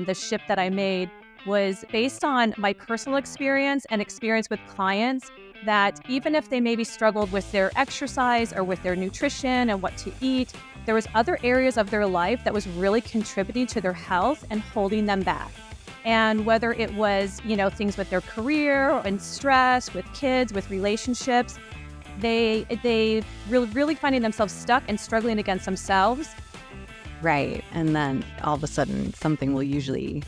The shift that I made was based on my personal experience and experience with clients that even if they maybe struggled with their exercise or with their nutrition and what to eat, there was other areas of their life that was really contributing to their health and holding them back. And whether it was, things with their career and stress, with kids, with relationships, they really finding themselves stuck and struggling against themselves. Right. And then all of a sudden something will usually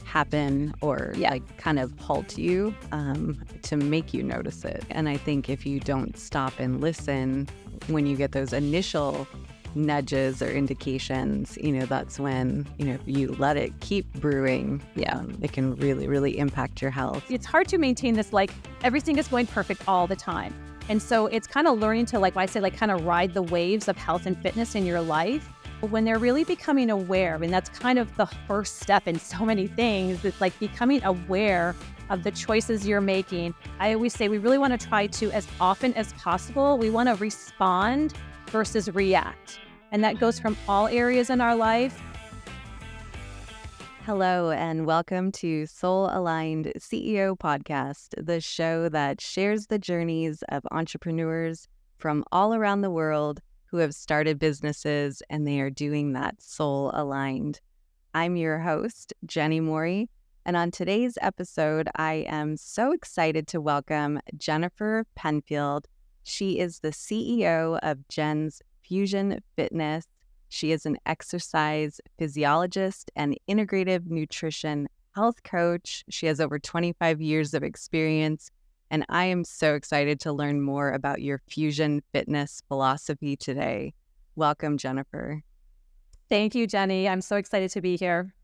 happen or kind of halt you to make you notice it. And I think if you don't stop and listen when you get those initial nudges or indications, that's when, if you let it keep brewing, it can really, really impact your health. It's hard to maintain this, everything is going perfect all the time. And so it's kind of learning to, what I say, kind of ride the waves of health and fitness in your life. When they're really becoming aware, that's kind of the first step in so many things. It's becoming aware of the choices you're making. I always say we really want to try to, as often as possible, we want to respond versus react. And that goes from all areas in our life. Hello, and welcome to Soul Aligned CEO Podcast, the show that shares the journeys of entrepreneurs from all around the world who have started businesses and they are doing that soul aligned. I'm your host, Jenny Morey, and on today's episode, I am so excited to welcome Jennifer Penfield. She is the CEO of Jen's Fusion Fitness. She is an exercise physiologist and integrative nutrition health coach. She has over 25 years of experience, and I am so excited to learn more about your Fusion Fitness philosophy today. Welcome, Jennifer. Thank you, Jenny. I'm so excited to be here.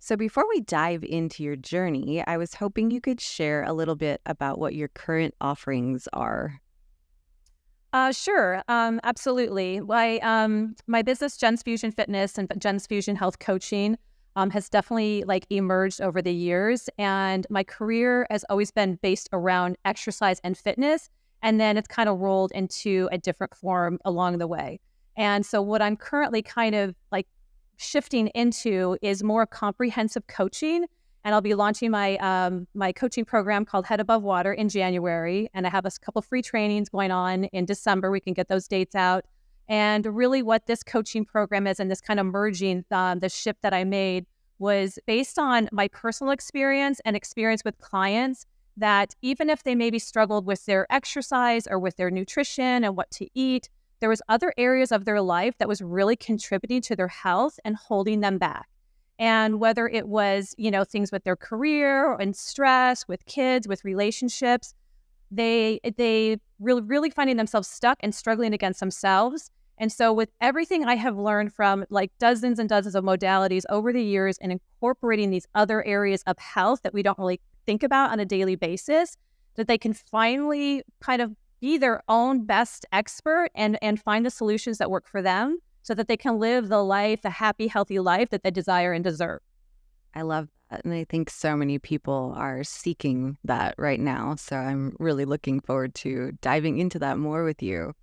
So before we dive into your journey, I was hoping you could share a little bit about what your current offerings are. Sure. Absolutely. My business, Jen's Fusion Fitness and Jen's Fusion Health Coaching, has definitely emerged over the years. And my career has always been based around exercise and fitness. And then it's kind of rolled into a different form along the way. And so what I'm currently kind of shifting into is more comprehensive coaching. And I'll be launching my coaching program called Head Above Water in January. And I have a couple free trainings going on in December. We can get those dates out. And really what this coaching program is, and this kind of merging, the shift that I made, was based on my personal experience and experience with clients that even if they maybe struggled with their exercise or with their nutrition and what to eat, there was other areas of their life that was really contributing to their health and holding them back. And whether it was, things with their career and stress, with kids, with relationships, they really finding themselves stuck and struggling against themselves. And so with everything I have learned from dozens and dozens of modalities over the years and incorporating these other areas of health that we don't really think about on a daily basis, that they can finally kind of be their own best expert and find the solutions that work for them, so that they can live the happy, healthy life that they desire and deserve. I love that. And I think so many people are seeking that right now. So I'm really looking forward to diving into that more with you.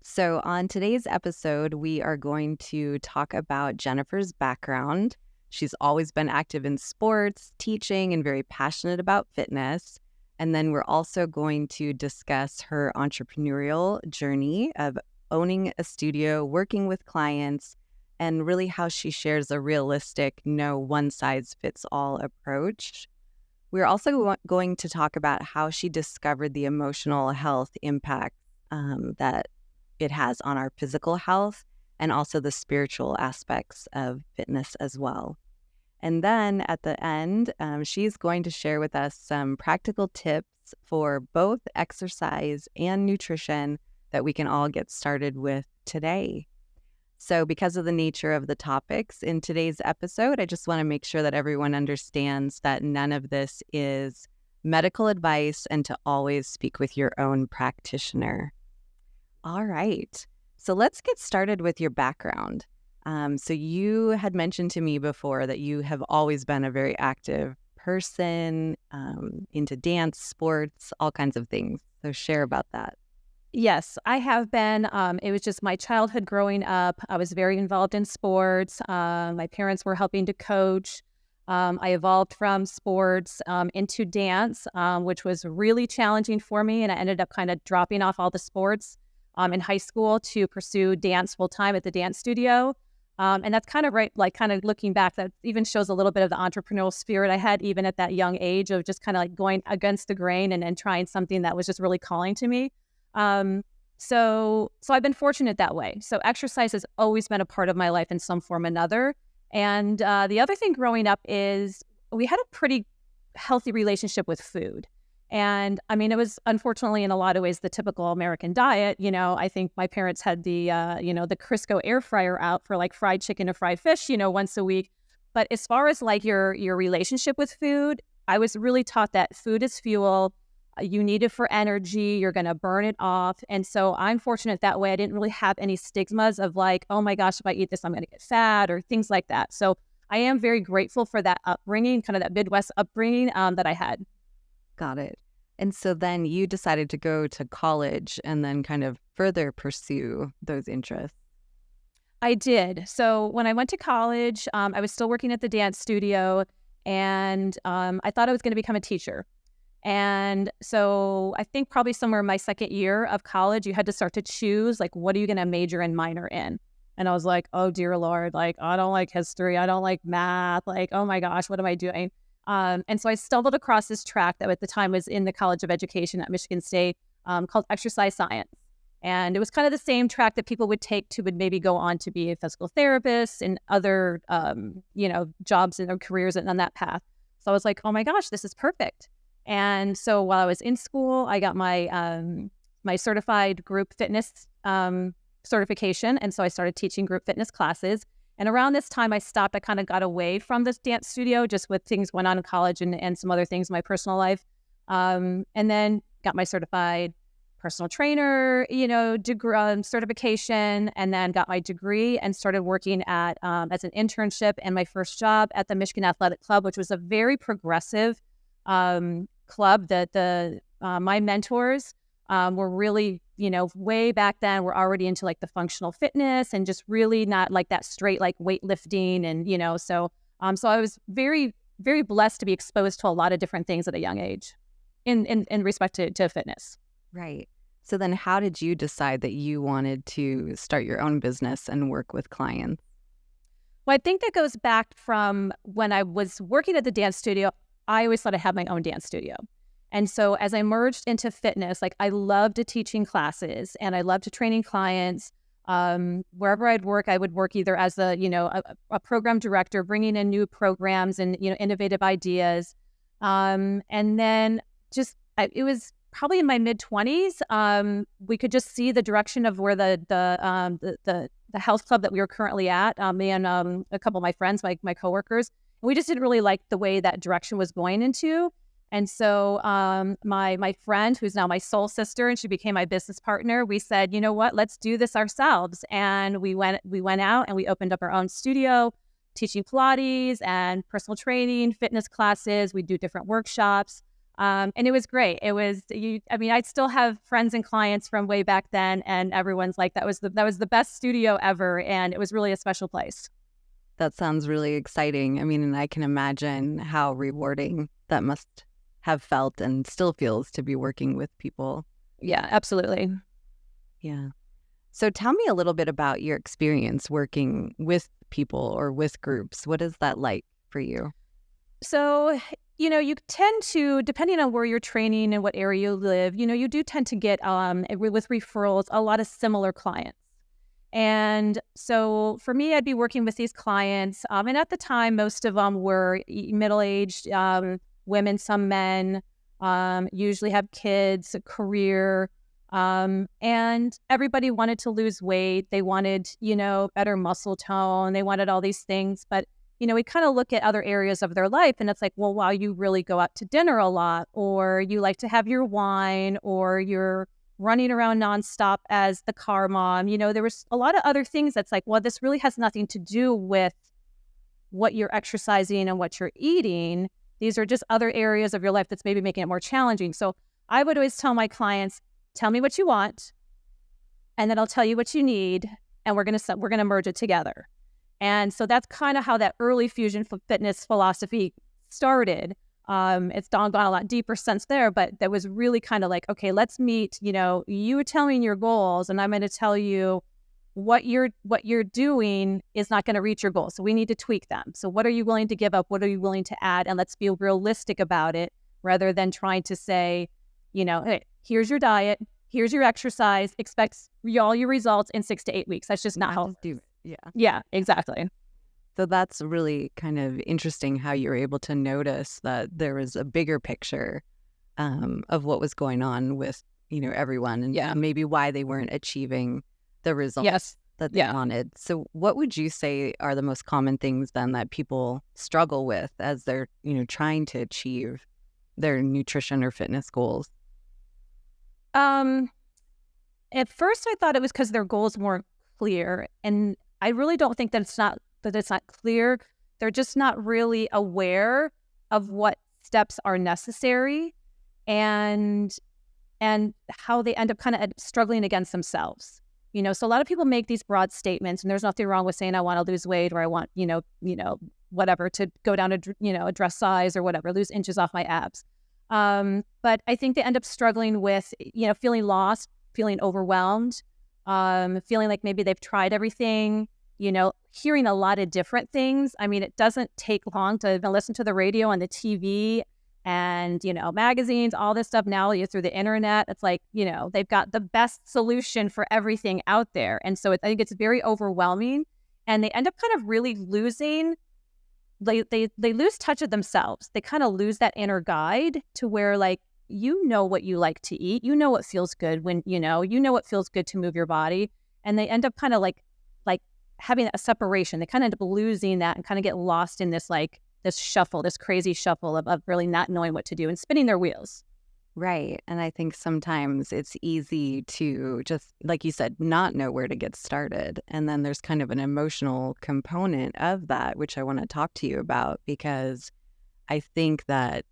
So on today's episode, we are going to talk about Jennifer's background. She's always been active in sports, teaching, and very passionate about fitness. And then we're also going to discuss her entrepreneurial journey of owning a studio, working with clients, and really how she shares a realistic, no one-size-fits-all approach. We're also going to talk about how she discovered the emotional health impact that it has on our physical health, and also the spiritual aspects of fitness as well. And then at the end, she's going to share with us some practical tips for both exercise and nutrition that we can all get started with today. So because of the nature of the topics in today's episode, I just want to make sure that everyone understands that none of this is medical advice and to always speak with your own practitioner. All right. So let's get started with your background. So you had mentioned to me before that you have always been a very active person, into dance, sports, all kinds of things. So share about that. Yes, I have been. It was just my childhood growing up. I was very involved in sports. My parents were helping to coach. I evolved from sports into dance, which was really challenging for me. And I ended up kind of dropping off all the sports in high school to pursue dance full time at the dance studio. And that's kind of right, like kind of looking back, that even shows a little bit of the entrepreneurial spirit I had even at that young age of just kind of like going against the grain and trying something that was just really calling to me. So I've been fortunate that way. So exercise has always been a part of my life in some form or another. And the other thing growing up is we had a pretty healthy relationship with food. And I mean, it was unfortunately in a lot of ways the typical American diet. I think my parents had the Crisco air fryer out for like fried chicken or fried fish, once a week. But as far as like your relationship with food, I was really taught that food is fuel. You need it for energy. You're going to burn it off. And so I'm fortunate that way. I didn't really have any stigmas of like, oh my gosh, if I eat this, I'm going to get fat or things like that. So I am very grateful for that upbringing, kind of that Midwest upbringing that I had. Got it. And so then you decided to go to college and then kind of further pursue those interests. I did. So when I went to college, I was still working at the dance studio, and I thought I was going to become a teacher. And so I think probably somewhere in my second year of college, you had to start to choose, like, what are you going to major and minor in? And I was like, oh, dear Lord, like, I don't like history. I don't like math. Like, oh my gosh, what am I doing? And so I stumbled across this track that at the time was in the College of Education at Michigan State called exercise science. And it was kind of the same track that people would take to would maybe go on to be a physical therapist and other, jobs in their careers and on that path. So I was like, oh my gosh, this is perfect. And so while I was in school, I got my certified group fitness certification. And so I started teaching group fitness classes. And around this time I stopped. I kind of got away from this dance studio just with things went on in college and some other things in my personal life. And then got my certified personal trainer, degree, certification, and then got my degree and started working at as an internship and my first job at the Michigan Athletic Club, which was a very progressive club that my mentors were really, way back then were already into like the functional fitness and just really not like that straight like weightlifting and so I was very, very blessed to be exposed to a lot of different things at a young age in respect to fitness. Right. So then how did you decide that you wanted to start your own business and work with clients? Well, I think that goes back from when I was working at the dance studio. I always thought I had my own dance studio. And so as I merged into fitness, like I loved teaching classes and I loved training clients. Wherever I'd work, I would work either as a program director, bringing in new programs and, innovative ideas. And then it was probably in my mid-20s. We could just see the direction of where the health club that we were currently at, me and a couple of my friends, my coworkers, and we just didn't really like the way that direction was going into. And so my friend, who's now my soul sister, and she became my business partner, we said, you know what, let's do this ourselves. And we went out and we opened up our own studio, teaching Pilates and personal training, fitness classes. We do different workshops. And it was great. I'd still have friends and clients from way back then, and everyone's like, that was the best studio ever. And it was really a special place. That sounds really exciting. I mean, and I can imagine how rewarding that must have felt and still feels to be working with people. Yeah, absolutely. Yeah. So tell me a little bit about your experience working with people or with groups. What is that like for you? So, you tend to, depending on where you're training and what area you live, you do tend to get, with referrals, a lot of similar clients. And so for me, I'd be working with these clients. And at the time, most of them were middle-aged women, some men, usually have kids, a career. And everybody wanted to lose weight. They wanted, better muscle tone. They wanted all these things. But we kind of look at other areas of their life and it's like, well, wow, you really go out to dinner a lot, or you like to have your wine, or you're running around nonstop as the car mom. There was a lot of other things that's like, well, this really has nothing to do with what you're exercising and what you're eating. These are just other areas of your life that's maybe making it more challenging. So I would always tell my clients, tell me what you want, and then I'll tell you what you need, and we're gonna merge it together. And so that's kind of how that early fusion fitness philosophy started. It's gone a lot deeper since there, but that was really kind of like, okay, let's meet, you tell me your goals and I'm going to tell you what you're doing is not going to reach your goals. So we need to tweak them. So what are you willing to give up? What are you willing to add? And let's be realistic about it rather than trying to say, hey, here's your diet, here's your exercise, expect all your results in 6 to 8 weeks. That's just not how do it. Yeah. Yeah, exactly. So that's really kind of interesting how you were able to notice that there was a bigger picture of what was going on with, everyone and maybe why they weren't achieving the results that they wanted. So what would you say are the most common things then that people struggle with as they're, trying to achieve their nutrition or fitness goals? At first I thought it was because their goals weren't clear. And I really don't think that it's not clear. They're just not really aware of what steps are necessary and how they end up kind of struggling against themselves. So a lot of people make these broad statements, and there's nothing wrong with saying I want to lose weight or I want, whatever, to go down a dress size or whatever, lose inches off my abs. But I think they end up struggling with, feeling lost, feeling overwhelmed, feeling like maybe they've tried everything, hearing a lot of different things. I mean, it doesn't take long to listen to the radio and the TV and, magazines, all this stuff now through the internet. It's like, they've got the best solution for everything out there. And so I think it's very overwhelming, and they end up kind of really losing, they lose touch of themselves. They kind of lose that inner guide to where, like, what you like to eat, what feels good when, what feels good to move your body. And they end up kind of like having a separation. They kind of end up losing that and kind of get lost in this this crazy shuffle of really not knowing what to do and spinning their wheels. Right. And I think sometimes it's easy to just, like you said, not know where to get started. And then there's kind of an emotional component of that, which I want to talk to you about, because I think that,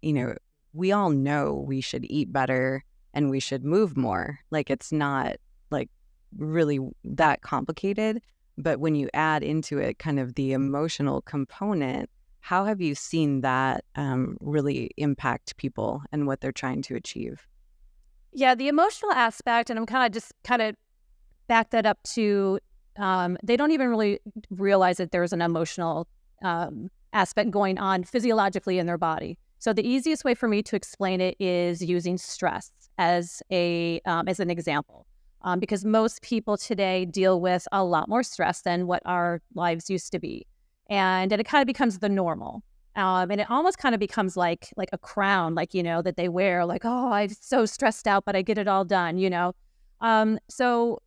we all know we should eat better and we should move more. Like, it's not like really that complicated. But when you add into it kind of the emotional component, how have you seen that really impact people and what they're trying to achieve? Yeah, the emotional aspect, and I'm kind of back that up to they don't even really realize that there's an emotional aspect going on physiologically in their body. So the easiest way for me to explain it is using stress as an example, because most people today deal with a lot more stress than what our lives used to be. And it kind of becomes the normal. And it almost kind of becomes like a crown, that they wear, like, oh, I'm so stressed out, but I get it all done, So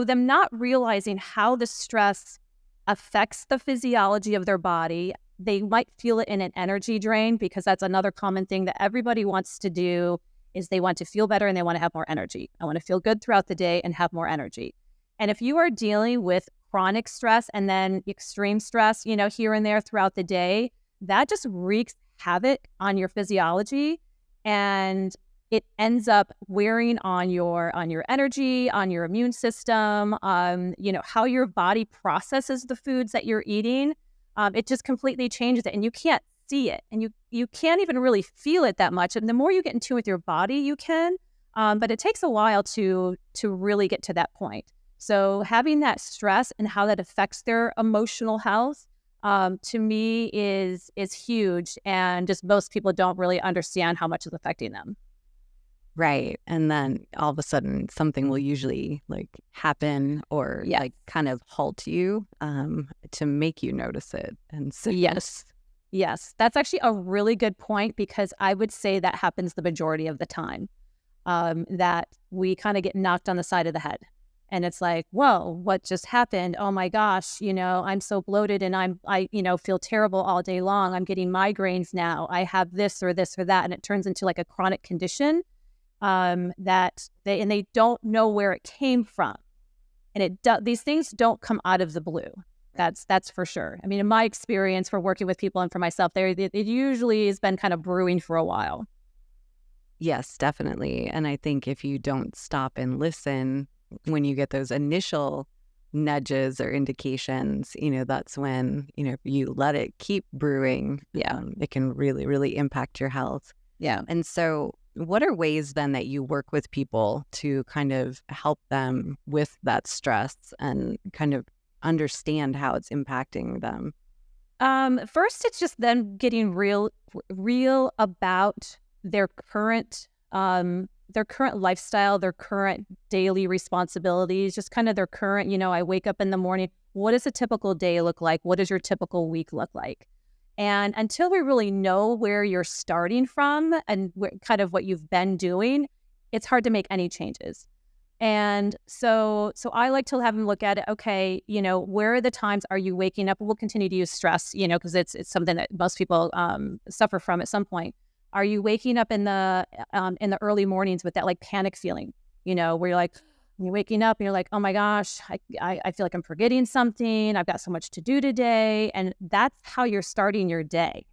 them not realizing how the stress affects the physiology of their body, they might feel it in an energy drain, because that's another common thing that everybody wants to do is they want to feel better and they want to have more energy. I want to feel good throughout the day and have more energy. And if you are dealing with chronic stress and then extreme stress, here and there throughout the day, that just wreaks havoc on your physiology, and it ends up wearing on your energy, on your immune system, how your body processes the foods that you're eating. It just completely changes it, and you can't see it, and you can't even really feel it that much. And the more you get in tune with your body, you can, but it takes a while to really get to that point. So having that stress and how that affects their emotional health, to me is huge, and just most people don't really understand how much it's affecting them. Right. And then all of a sudden something will usually happen or kind of halt you to make you notice it. And so Yes, that's actually a really good point, because I would say that happens the majority of the time, that we kind of get knocked on the side of the head. And it's like, whoa, what just happened? Oh my gosh, I'm so bloated and I feel terrible all day long. I'm getting migraines now. I have this or this or that. And it turns into like a chronic condition that they don't know where it came from. And these things don't come out of the blue. That's for sure. I mean, in my experience for working with people and for myself, it usually has been kind of brewing for a while. Yes, definitely. And I think if you don't stop and listen when you get those initial nudges or indications, that's when, if you let it keep brewing, it can really, really impact your health. Yeah. And so what are ways then that you work with people to kind of help them with that stress and kind of understand how it's impacting them? First, it's just them getting real about their current lifestyle, their current daily responsibilities, just kind of their current, I wake up in the morning. What does a typical day look like? What does your typical week look like? And until we really know where you're starting from and kind of what you've been doing, it's hard to make any changes. And so I like to have them look at it. Okay, where are the times are you waking up? We'll continue to use stress, because it's something that most people suffer from at some point. Are you waking up in the early mornings with that like panic feeling, where you're waking up and you're like, oh my gosh, I feel like I'm forgetting something. I've got so much to do today. And that's how you're starting your day.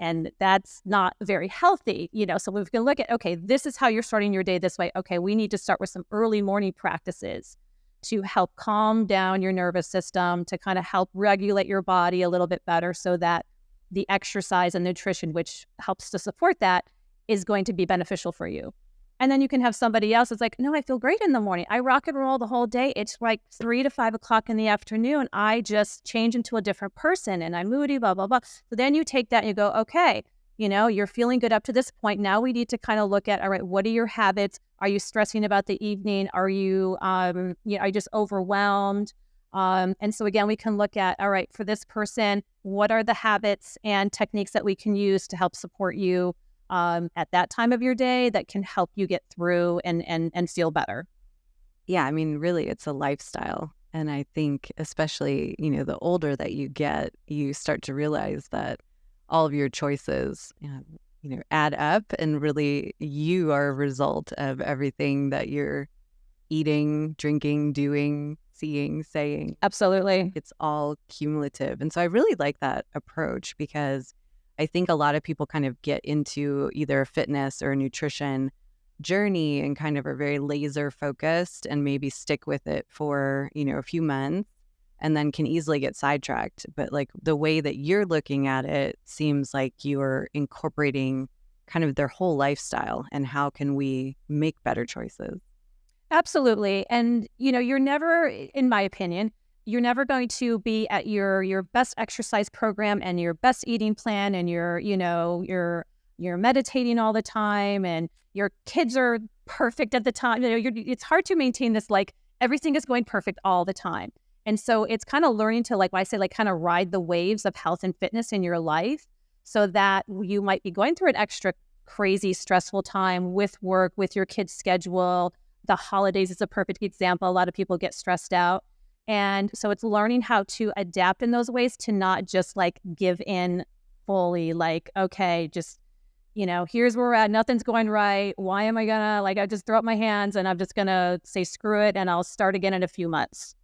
And that's not very healthy, so we can look at, okay, this is how you're starting your day this way. Okay, we need to start with some early morning practices to help calm down your nervous system, to kind of help regulate your body a little bit better so that the exercise and nutrition, which helps to support that, is going to be beneficial for you. And then you can have somebody else that's like, no, I feel great in the morning. I rock and roll the whole day. It's like 3 to 5 o'clock in the afternoon. I just change into a different person and I'm moody, blah, blah, blah. So then you take that and you go, okay, you're feeling good up to this point. Now we need to kind of look at, all right, what are your habits? Are you stressing about the evening? Are you, are you just overwhelmed? And so again, we can look at, all right, for this person, what are the habits and techniques that we can use to help support you at that time of your day that can help you get through and feel better. Yeah, I mean, really, it's a lifestyle. And I think especially, the older that you get, you start to realize that all of your choices, add up, and really you are a result of everything that you're eating, drinking, doing, seeing, saying. Absolutely. It's all cumulative. And so I really like that approach because I think a lot of people kind of get into either a fitness or a nutrition journey and kind of are very laser focused and maybe stick with it for, a few months and then can easily get sidetracked. But like the way that you're looking at it seems like you're incorporating kind of their whole lifestyle and how can we make better choices. Absolutely. And, you're never, in my opinion, you're never going to be at your best exercise program and your best eating plan and you're meditating all the time and your kids are perfect at the time. It's hard to maintain this, like everything is going perfect all the time. And so it's kind of learning to, like I say, like kind of ride the waves of health and fitness in your life so that you might be going through an extra crazy, stressful time with work, with your kids' schedule. The holidays is a perfect example. A lot of people get stressed out. And so it's learning how to adapt in those ways to not just like give in fully, like, okay, just, here's where we're at. Nothing's going right. Why am I gonna, I just throw up my hands and I'm just gonna say, screw it. And I'll start again in a few months.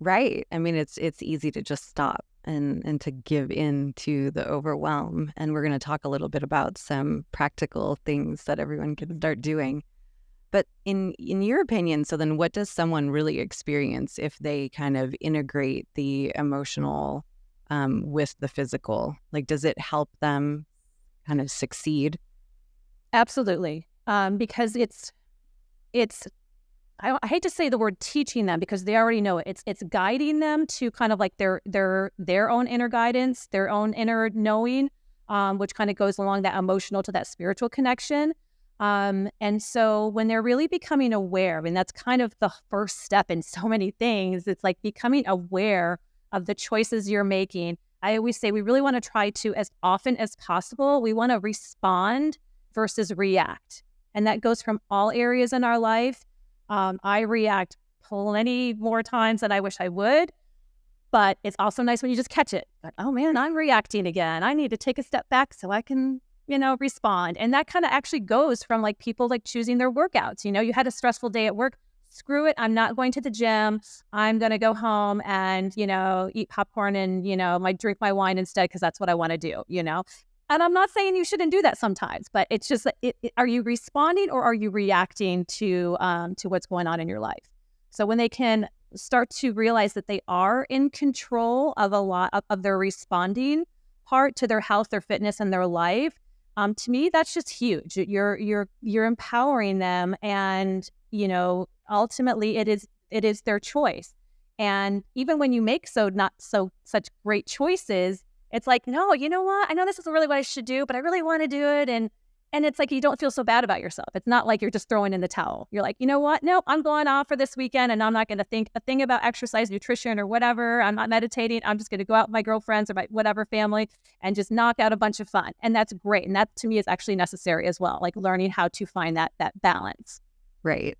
Right. I mean, it's easy to just stop and to give in to the overwhelm. And we're going to talk a little bit about some practical things that everyone can start doing. But in your opinion, so then what does someone really experience if they kind of integrate the emotional with the physical? Like, does it help them kind of succeed? Absolutely. Because it's I hate to say the word teaching them because they already know it. It's guiding them to kind of like their own inner guidance, their own inner knowing, which kind of goes along that emotional to that spiritual connection. And so when they're really becoming aware, I mean, that's kind of the first step in so many things. It's like becoming aware of the choices you're making. I always say we really want to try to, as often as possible, we want to respond versus react. And that goes from all areas in our life. I react plenty more times than I wish I would, but it's also nice when you just catch it. Like, oh man, I'm reacting again. I need to take a step back so I can respond. And that kind of actually goes from like people like choosing their workouts. You had a stressful day at work. Screw it. I'm not going to the gym. I'm going to go home and, eat popcorn and, drink my wine instead because that's what I want to do, And I'm not saying you shouldn't do that sometimes, but it's just, are you responding or are you reacting to what's going on in your life? So when they can start to realize that they are in control of a lot of their responding part to their health, their fitness, and their life, to me, that's just huge. You're empowering them, and ultimately, it is their choice. And even when you make such great choices, it's like, no, you know what? I know this isn't really what I should do, but I really want to do it, and it's like you don't feel so bad about yourself. It's not like you're just throwing in the towel. You're like, you know what? No, I'm going off for this weekend, and I'm not going to think a thing about exercise, nutrition, or whatever. I'm not meditating. I'm just going to go out with my girlfriends or my whatever family and just knock out a bunch of fun. And that's great. And that to me is actually necessary as well, like learning how to find that balance. Right.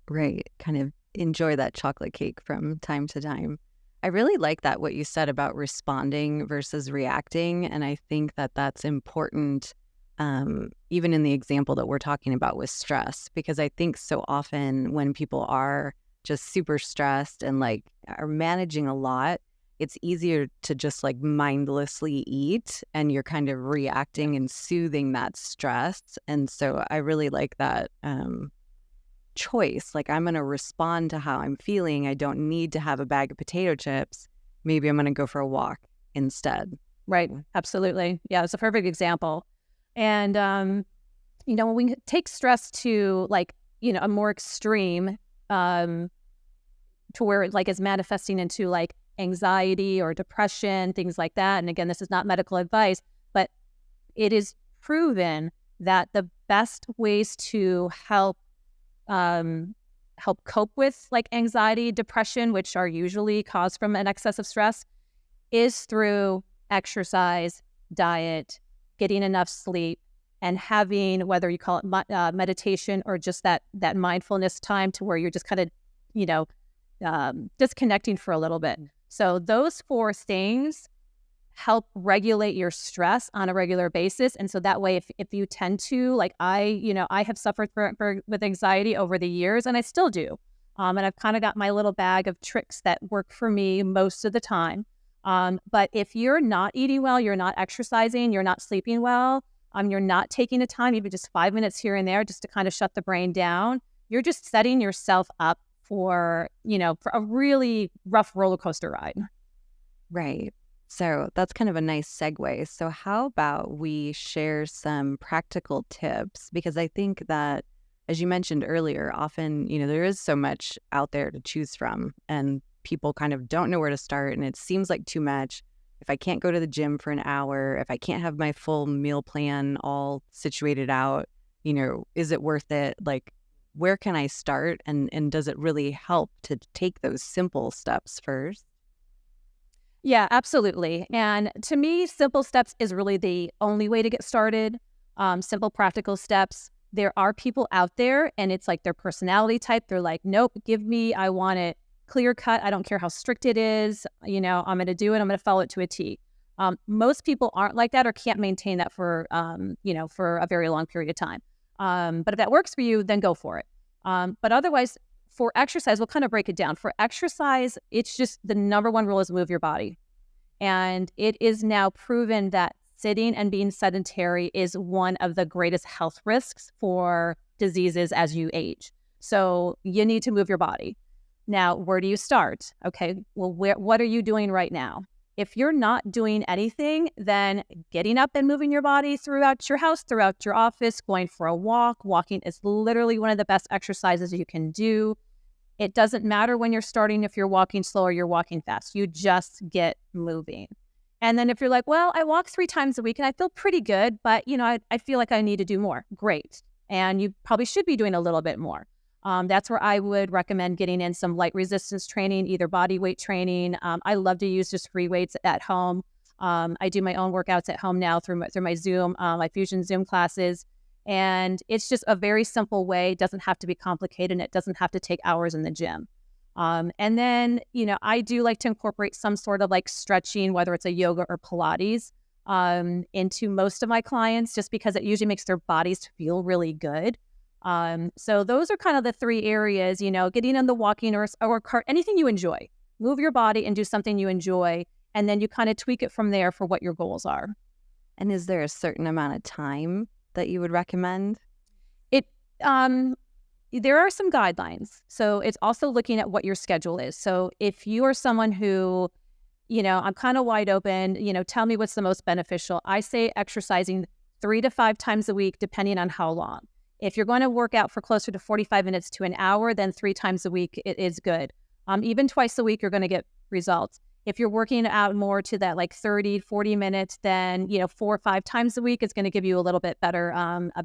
Kind of enjoy that chocolate cake from time to time. I really like that what you said about responding versus reacting. And I think that that's important, even in the example that we're talking about with stress, because I think so often when people are just super stressed and like are managing a lot, it's easier to just like mindlessly eat, and you're kind of reacting and soothing that stress. And so I really like that choice. Like, I'm going to respond to how I'm feeling. I don't need to have a bag of potato chips. Maybe I'm going to go for a walk instead. Right. Absolutely. Yeah, it's a perfect example. And, when we take stress to like, a more extreme, to where it like is manifesting into like anxiety or depression, things like that. And again, this is not medical advice, but it is proven that the best ways to help cope with like anxiety, depression, which are usually caused from an excess of stress, is through exercise, diet, getting enough sleep, and having, whether you call it meditation or just that mindfulness time to where you're just kind of, disconnecting for a little bit. So those 4 things help regulate your stress on a regular basis. And so that way, if you tend to, like I have suffered with anxiety over the years, and I still do. And I've kind of got my little bag of tricks that work for me most of the time. But if you're not eating well, you're not exercising, you're not sleeping well, you're not taking the time, even just 5 minutes here and there, just to kind of shut the brain down, you're just setting yourself up for a really rough roller coaster ride. Right. So that's kind of a nice segue. So how about we share some practical tips? Because I think that, as you mentioned earlier, often, there is so much out there to choose from, and people kind of don't know where to start, and it seems like too much. If I can't go to the gym for an hour, if I can't have my full meal plan all situated out, is it worth it? Like, where can I start? And does it really help to take those simple steps first? Yeah, absolutely. And to me, simple steps is really the only way to get started. Simple, practical steps. There are people out there, and it's like their personality type. They're like, nope, I want it clear cut. I don't care how strict it is. I'm going to do it. I'm going to follow it to a T. Most people aren't like that or can't maintain that for a very long period of time. But if that works for you, then go for it. But otherwise, for exercise, we'll kind of break it down. For exercise, it's just the number one rule is move your body. And it is now proven that sitting and being sedentary is one of the greatest health risks for diseases as you age. So you need to move your body. Now, where do you start? Okay, well, what are you doing right now? If you're not doing anything, then getting up and moving your body throughout your house, throughout your office, going for a walk. Walking is literally one of the best exercises you can do. It doesn't matter when you're starting, if you're walking slow or you're walking fast. You just get moving. And then if you're like, well, I walk 3 times a week and I feel pretty good, but I feel like I need to do more. Great. And you probably should be doing a little bit more. That's where I would recommend getting in some light resistance training, either body weight training. I love to use just free weights at home. I do my own workouts at home now through my Zoom, my Fusion Zoom classes. And it's just a very simple way. It doesn't have to be complicated, and it doesn't have to take hours in the gym. And then, I do like to incorporate some sort of like stretching, whether it's a yoga or Pilates, into most of my clients, just because it usually makes their bodies feel really good. So those are kind of the 3 areas, getting on the walking or cart, anything you enjoy. Move your body and do something you enjoy, and then you kind of tweak it from there for what your goals are. And is there a certain amount of time that you would recommend? It there are some guidelines. So it's also looking at what your schedule is. So if you are someone who, I'm kind of wide open, tell me what's the most beneficial. I say exercising 3 to 5 times a week, depending on how long. If you're going to work out for closer to 45 minutes to an hour, then 3 times a week, it is good. Even twice a week, you're going to get results. If you're working out more to that like 30, 40 minutes, then, 4 or 5 times a week is going to give you a little bit better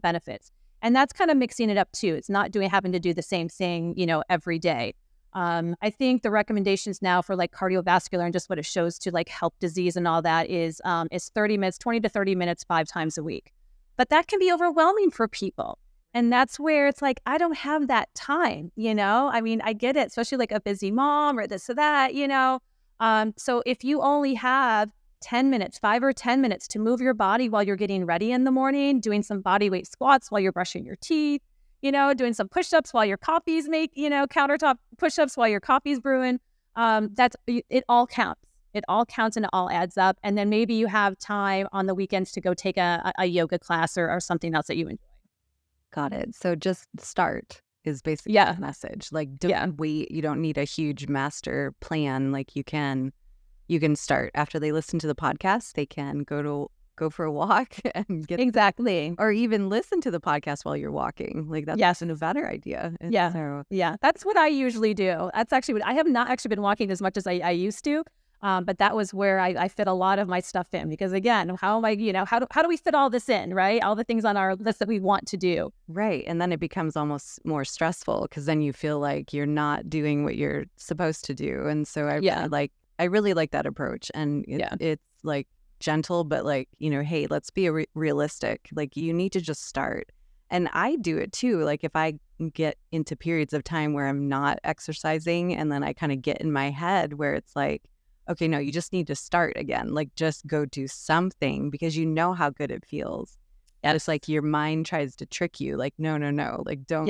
benefits. And that's kind of mixing it up too. It's not having to do the same thing, every day. I think the recommendations now for like cardiovascular and just what it shows to like help disease and all that is 30 minutes, 20 to 30 minutes, 5 times a week. But that can be overwhelming for people. And that's where it's like, I don't have that time, I mean, I get it, especially like a busy mom or this or that, So if you only have 10 minutes, 5 or 10 minutes to move your body while you're getting ready in the morning, doing some body weight squats while you're brushing your teeth, doing some push-ups while your coffee's countertop push-ups while your coffee's brewing, it all counts. It all counts and it all adds up. And then maybe you have time on the weekends to go take a yoga class or something else that you enjoy. Got it. So just start is basically the message. Like, don't wait. You don't need a huge master plan. Like you can start after they listen to the podcast. They can go for a walk and get exactly, or even listen to the podcast while you're walking. Like that's a better idea. And that's what I usually do. That's actually what I have not actually been walking as much as I used to. But that was where I fit a lot of my stuff in, because again, how am I, how do we fit all this in, right? All the things on our list that we want to do. Right. And then it becomes almost more stressful because then you feel like you're not doing what you're supposed to do. And so I really like that approach. And it's like gentle, but like, hey, let's be realistic. Like you need to just start. And I do it too. Like if I get into periods of time where I'm not exercising and then I kind of get in my head where it's like, okay, no, you just need to start again. Like just go do something because you know how good it feels. And it's like your mind tries to trick you. Like, no. Like don't,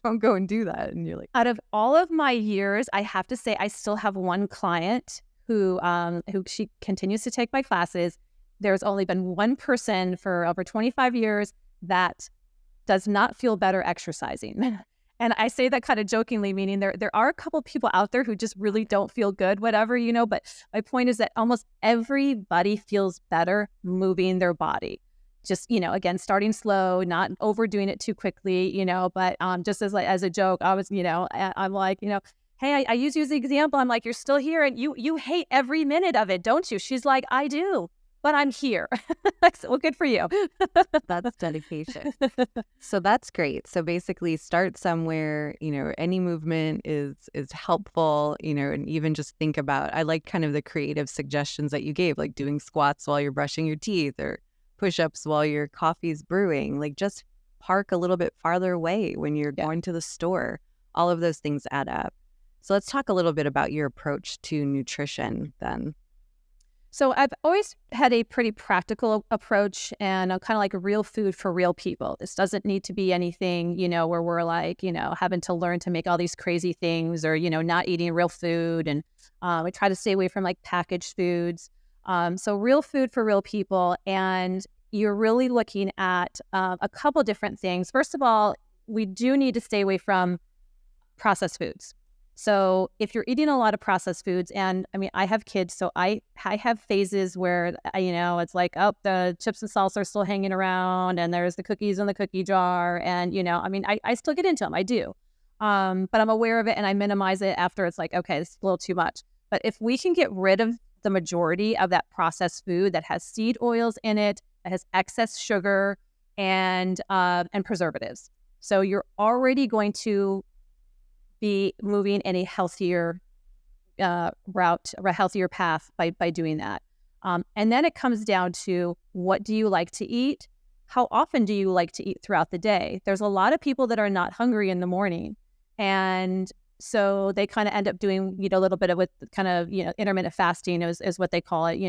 don't go and do that. And you're like, out of all of my years, I have to say I still have one client who she continues to take my classes. There's only been one person for over 25 years that does not feel better exercising. And I say that kind of jokingly, meaning there are a couple people out there who just really don't feel good, whatever, but my point is that almost everybody feels better moving their body. Just, again, starting slow, not overdoing it too quickly, but just as a joke, I was, I'm like, hey, I use you as an example. I'm like, you're still here and you hate every minute of it, don't you? She's like, I do, but I'm here. Well, good for you. That's dedication. So that's great. So basically start somewhere, any movement is helpful, and even just think about, I like kind of the creative suggestions that you gave, like doing squats while you're brushing your teeth or push-ups while your coffee's brewing, like just park a little bit farther away when you're going to the store. All of those things add up. So let's talk a little bit about your approach to nutrition then. So I've always had a pretty practical approach and kind of like real food for real people. This doesn't need to be anything, where we're like, having to learn to make all these crazy things or, not eating real food. And we try to stay away from like packaged foods. So real food for real people. And you're really looking at a couple different things. First of all, we do need to stay away from processed foods. So if you're eating a lot of processed foods, and I mean, I have kids, so I have phases where, it's like, oh, the chips and salsa are still hanging around and there's the cookies in the cookie jar. And, I still get into them. I do. But I'm aware of it and I minimize it after it's like, okay, it's a little too much. But if we can get rid of the majority of that processed food that has seed oils in it, that has excess sugar and preservatives. So you're already going to be moving in a healthier route, or a healthier path by doing that. And then it comes down to, what do you like to eat? How often do you like to eat throughout the day? There's a lot of people that are not hungry in the morning. And so they kind of end up doing, a little bit of with kind of, intermittent fasting is what they call it,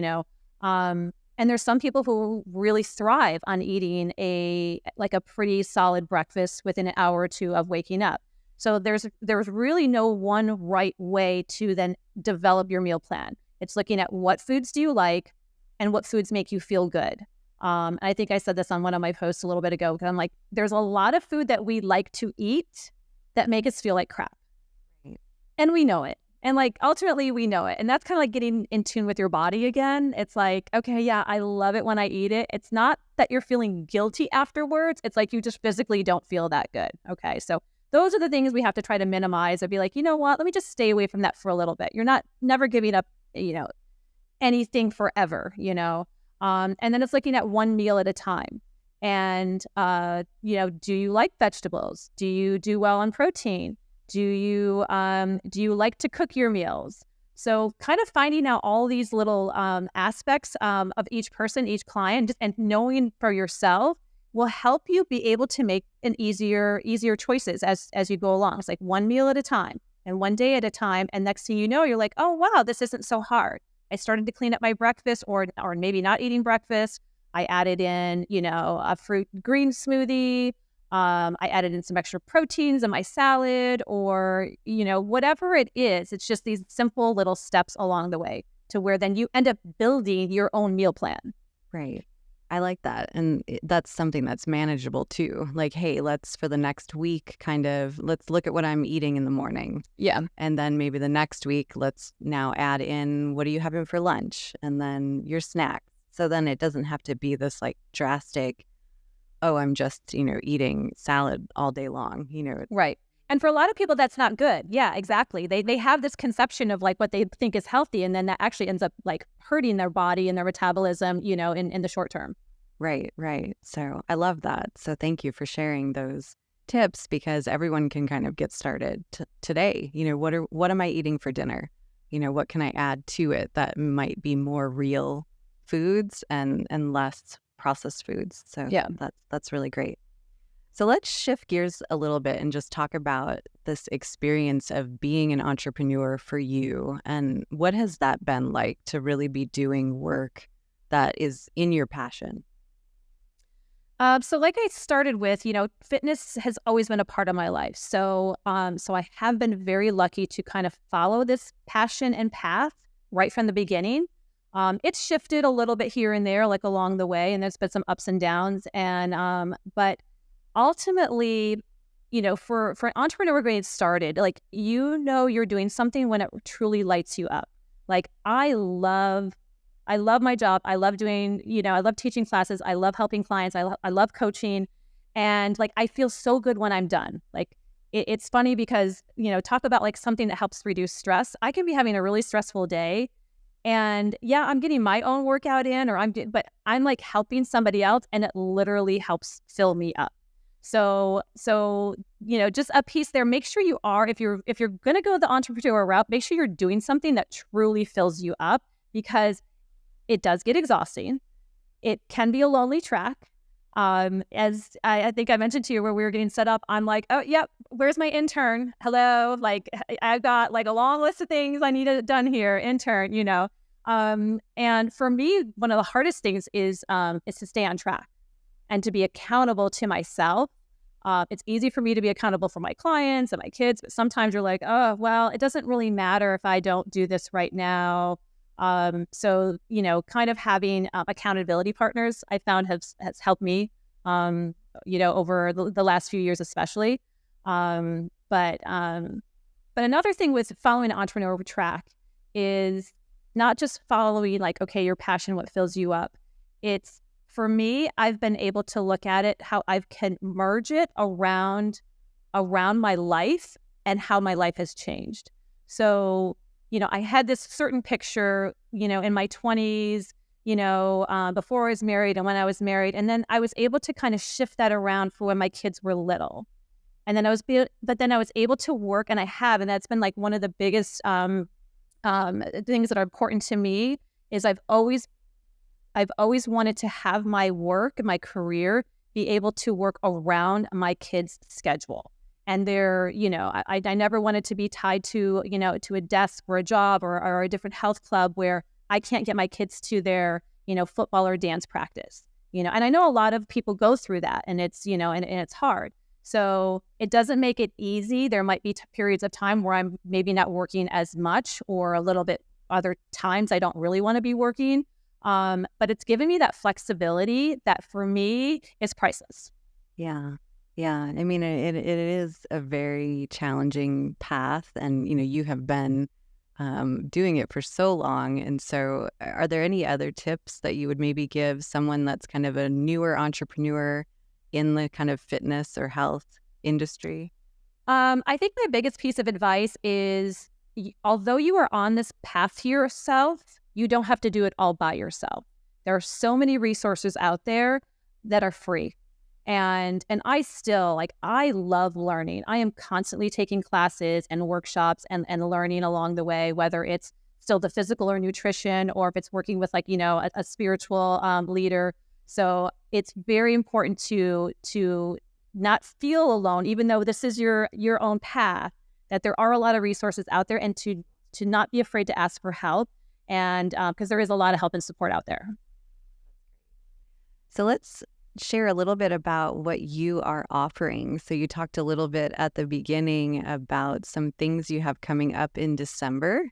and there's some people who really thrive on eating a pretty solid breakfast within an hour or two of waking up. So there's really no one right way to then develop your meal plan. It's looking at what foods do you like and what foods make you feel good. I think I said this on one of my posts a little bit ago, because I'm like, there's a lot of food that we like to eat, that make us feel like crap. Right. And we know it. And like ultimately we know it. And that's kind of like getting in tune with your body again. It's like, okay, yeah, I love it when I eat it. It's not that you're feeling guilty afterwards. It's like you just physically don't feel that good. Okay. So those are the things we have to try to minimize and be like, you know what, let me just stay away from that for a little bit. You're not never giving up, anything forever, And then it's looking at one meal at a time. And, do you like vegetables? Do you do well on protein? Do you like to cook your meals? So kind of finding out all these little aspects of each person, each client, and knowing for yourself will help you be able to make an easier choices as you go along. It's like one meal at a time and one day at a time. And next thing you know, you're like, oh, wow, this isn't so hard. I started to clean up my breakfast or maybe not eating breakfast. I added in, a fruit green smoothie. I added in some extra proteins in my salad or, whatever it is. It's just these simple little steps along the way to where then you end up building your own meal plan. Right. I like that. And that's something that's manageable too. Like, hey, let's for the next week let's look at what I'm eating in the morning. Yeah. And then maybe the next week, let's now add in what are you having for lunch and then your snack. So then it doesn't have to be this like drastic, oh, I'm just, eating salad all day long, Right. And for a lot of people, that's not good. Yeah, exactly. They have this conception of like what they think is healthy, and then that actually ends up like hurting their body and their metabolism, in the short term. Right, right. So I love that. So thank you for sharing those tips because everyone can kind of get started today. What am I eating for dinner? What can I add to it that might be more real foods and less processed foods. So yeah, that's really great. So let's shift gears a little bit and just talk about this experience of being an entrepreneur for you. And what has that been like to really be doing work that is in your passion? So like I started with, fitness has always been a part of my life. So I have been very lucky to kind of follow this passion and path right from the beginning. It's shifted a little bit here and there, like along the way, and there's been some ups and downs. And but ultimately, for an entrepreneur getting started, like you're doing something when it truly lights you up. Like I love my job. I love doing, I love teaching classes. I love helping clients. I love coaching, and like I feel so good when I'm done. Like it's funny because talk about like something that helps reduce stress. I can be having a really stressful day. And yeah, I'm getting my own workout in, but I'm like helping somebody else, and it literally helps fill me up. So just a piece there. Make sure you are, if you're going to go the entrepreneur route, make sure you're doing something that truly fills you up, because it does get exhausting. It can be a lonely track. As I think I mentioned to you where we were getting set up, I'm like, oh, yep, where's my intern? Hello. Like I've got like a long list of things I need it done here. Intern, and for me, one of the hardest things is to stay on track and to be accountable to myself. It's easy for me to be accountable for my clients and my kids, but sometimes you're like, oh, well, it doesn't really matter if I don't do this right now. So, kind of having accountability partners I found has helped me, over the last few years, especially. But another thing with following an entrepreneurial track is not just following like, okay, your passion, what fills you up. It's, for me, I've been able to look at it, how I can merge it around my life and how my life has changed. So, I had this certain picture, in my 20s, before I was married and when I was married. And then I was able to kind of shift that around for when my kids were little. And then I was able to work, and and that's been like one of the biggest things that are important to me is I've always wanted to have my work, my career, be able to work around my kids' schedule. And they're, I never wanted to be tied to, to a desk or a job or a different health club where I can't get my kids to their, football or dance practice, and I know a lot of people go through that, and it's, and it's hard. So it doesn't make it easy. There might be periods of time where I'm maybe not working as much, or a little bit other times I don't really want to be working. But it's given me that flexibility that for me is priceless. Yeah. Yeah, I mean, it is a very challenging path, and you have been doing it for so long. And so, are there any other tips that you would maybe give someone that's kind of a newer entrepreneur in the kind of fitness or health industry? I think my biggest piece of advice is, although you are on this path to yourself, you don't have to do it all by yourself. There are so many resources out there that are free. And I still, like, I love learning. I am constantly taking classes and workshops and learning along the way, whether it's still the physical or nutrition, or if it's working with, like, a spiritual leader. So it's very important to not feel alone, even though this is your own path, that there are a lot of resources out there, and to not be afraid to ask for help. And because there is a lot of help and support out there. So let's share a little bit about what you are offering. So you talked a little bit at the beginning about some things you have coming up in December.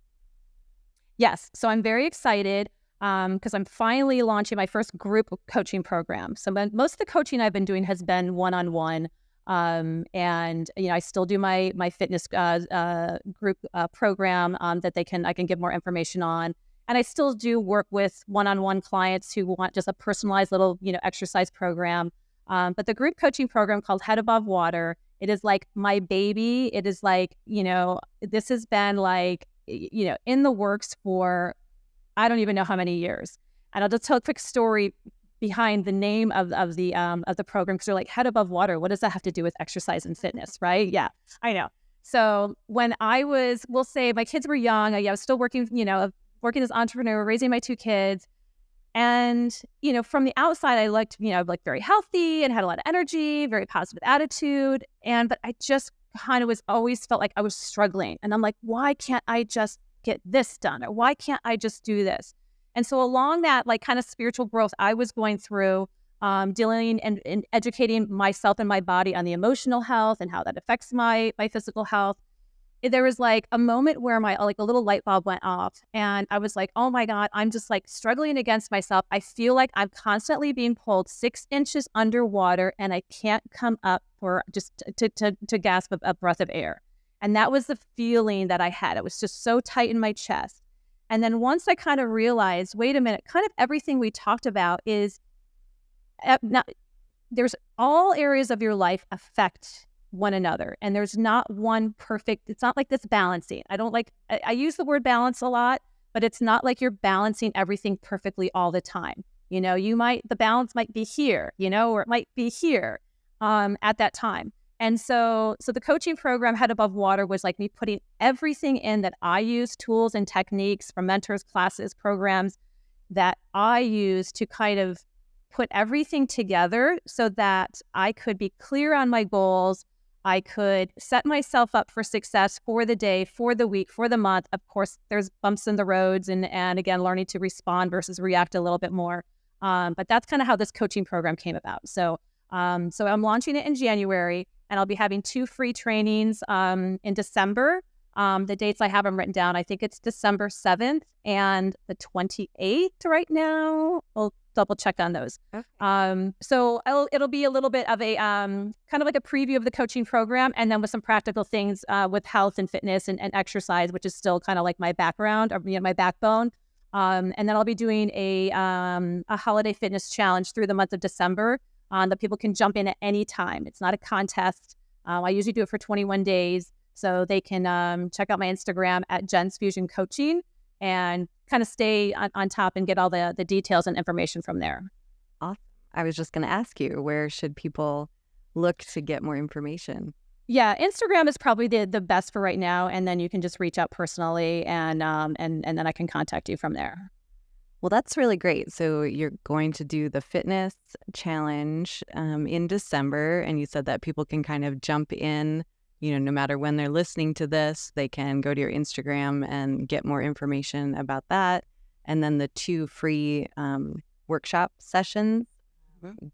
Yes. So I'm very excited because I'm finally launching my first group coaching program. So most of the coaching I've been doing has been one-on-one. And I still do my fitness group program that I can give more information on. And I still do work with one-on-one clients who want just a personalized little, exercise program. But the group coaching program called Head Above Water, it is like my baby. It is like, this has been like, in the works for, I don't even know how many years. And I'll just tell a quick story behind the name of the program, because they're like, Head Above Water. What does that have to do with exercise and fitness, right? Yeah, I know. So when we'll say my kids were young, I was still working, working as an entrepreneur, raising my 2 kids. And, from the outside, I looked, like very healthy and had a lot of energy, very positive attitude. But I just kind of always felt like I was struggling. And I'm like, why can't I just get this done? Or why can't I just do this? And so along that, like, kind of spiritual growth I was going through, dealing and educating myself and my body on the emotional health and how that affects my physical health. There was like a moment where a little light bulb went off, and I was like, oh my God, I'm just like struggling against myself. I feel like I'm constantly being pulled 6 inches underwater, and I can't come up for just to gasp a breath of air. And that was the feeling that I had. It was just so tight in my chest. And then once I kind of realized, wait a minute, kind of everything we talked about is there's all areas of your life affect one another, and there's not one perfect. It's not like this balancing. I use the word balance a lot, but it's not like you're balancing everything perfectly all the time. The balance might be here, or it might be here at that time. And so the coaching program Head Above Water was like me putting everything in that I use, tools and techniques from mentors, classes, programs that I use to kind of put everything together so that I could be clear on my goals. I could set myself up for success for the day, for the week, for the month. Of course, there's bumps in the roads and again, learning to respond versus react a little bit more. But that's kind of how this coaching program came about. So I'm launching it in January, and I'll be having 2 free trainings in December. The dates I have them written down. I think it's December 7th and the 28th right now. I'll double check on those. Okay. So it'll be a little bit of a kind of like a preview of the coaching program, and then with some practical things with health and fitness and exercise, which is still kind of like my background or my backbone. And then I'll be doing a holiday fitness challenge through the month of December that people can jump in at any time. It's not a contest. I usually do it for 21 days. So they can check out my Instagram at Jen's Fusion Coaching and kind of stay on top and get all the details and information from there. Awesome. I was just going to ask you, where should people look to get more information? Yeah, Instagram is probably the best for right now, and then you can just reach out personally, and then I can contact you from there. Well, that's really great. So you're going to do the fitness challenge in December, and you said that people can kind of jump in. No matter when they're listening to this, they can go to your Instagram and get more information about that. And then the 2 free workshop sessions,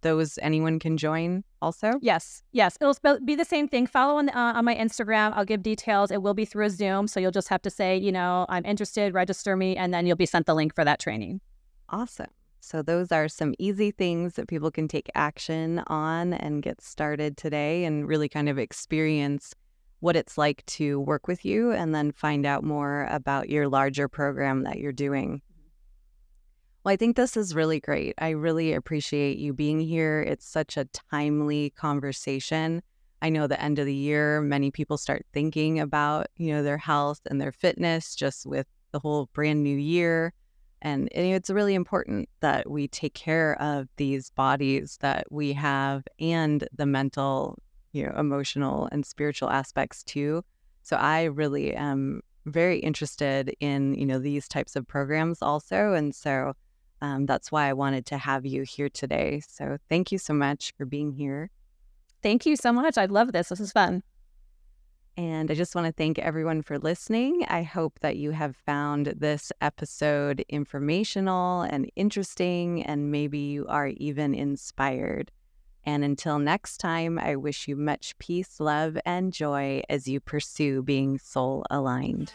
those anyone can join also? Yes. It'll be the same thing. Follow on my Instagram. I'll give details. It will be through a Zoom. So you'll just have to say, I'm interested, register me, and then you'll be sent the link for that training. Awesome. So those are some easy things that people can take action on and get started today and really kind of experience what it's like to work with you and then find out more about your larger program that you're doing. Well, I think this is really great. I really appreciate you being here. It's such a timely conversation. I know the end of the year, many people start thinking about, their health and their fitness just with the whole brand new year. And it's really important that we take care of these bodies that we have and the mental, emotional and spiritual aspects too. So I really am very interested in, these types of programs also. And so that's why I wanted to have you here today. So thank you so much for being here. Thank you so much. I love this. This is fun. And I just want to thank everyone for listening. I hope that you have found this episode informational and interesting, and maybe you are even inspired. And until next time, I wish you much peace, love, and joy as you pursue being soul aligned.